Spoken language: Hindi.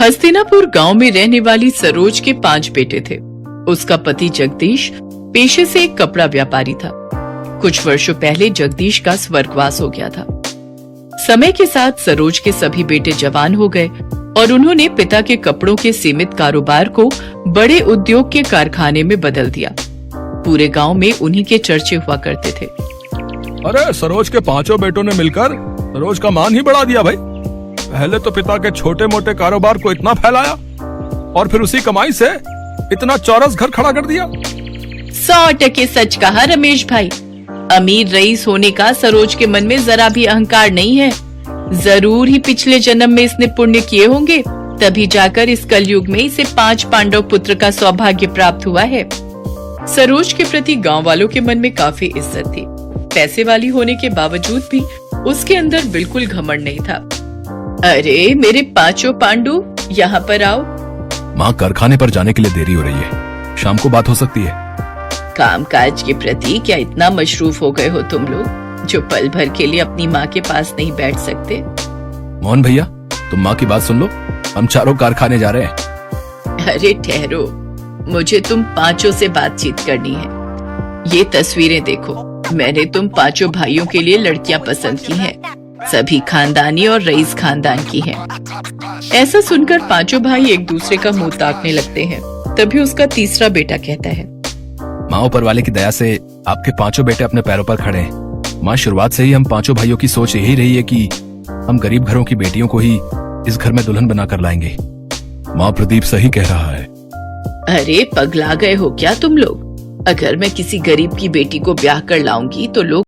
हस्तिनापुर गांव में रहने वाली सरोज के 5 बेटे थे। उसका पति जगदीश पेशे से एक कपड़ा व्यापारी था। कुछ वर्षों पहले जगदीश का स्वर्गवास हो गया था। समय के साथ सरोज के सभी बेटे जवान हो गए और उन्होंने पिता के कपड़ों के सीमित कारोबार को बड़े उद्योग के कारखाने में बदल दिया। पूरे गांव में उन्हीं के चर्चे हुआ करते थे। अरे सरोज के 5 बेटों ने मिलकर सरोज का मान ही बढ़ा दिया भाई। पहले तो पिता के छोटे मोटे कारोबार को इतना फैलाया और फिर उसी कमाई से इतना चौरस घर खड़ा कर दिया। 100% सच कहा रमेश भाई। अमीर रईस होने का सरोज के मन में जरा भी अहंकार नहीं है। जरूर ही पिछले जन्म में इसने पुण्य किए होंगे, तभी जाकर इस कलयुग में इसे 5 पांडव पुत्र का सौभाग्य प्राप्त हुआ है। सरोज के प्रति गांव वालों के मन में काफी इज्जत थी। पैसे वाली होने के बावजूद भी उसके अंदर बिल्कुल घमंड नहीं था। अरे मेरे 5 पांडु, यहाँ पर आओ। माँ, कारखाने पर जाने के लिए देरी हो रही है, शाम को बात हो सकती है। कामकाज के प्रति क्या इतना मशरूफ हो गए हो तुम लोग, जो पल भर के लिए अपनी माँ के पास नहीं बैठ सकते? मोहन भैया, तुम माँ की बात सुन लो, हम चारों कारखाने जा रहे हैं। अरे ठहरो, मुझे तुम 5 से बातचीत करनी है। ये तस्वीरें देखो, मैंने तुम 5 भाइयों के लिए लड़कियां पसंद की हैं। सभी खानदानी और रईस खानदान की हैं। ऐसा सुनकर 5 भाई एक दूसरे का मुंह ताकने लगते हैं। तभी उसका तीसरा बेटा कहता है, माँ, ऊपर वाले की दया से आपके 5 बेटे अपने पैरों पर खड़े हैं। माँ, शुरुआत से ही हम 5 भाइयों की सोच यही रही है कि हम गरीब घरों की बेटियों को ही इस घर में दुल्हन बनाकर लाएंगे। माँ, प्रदीप सही कह रहा है। अरे पगला गए हो क्या तुम लोग? अगर मैं किसी गरीब की बेटी को ब्याह कर लाऊंगी तो लोग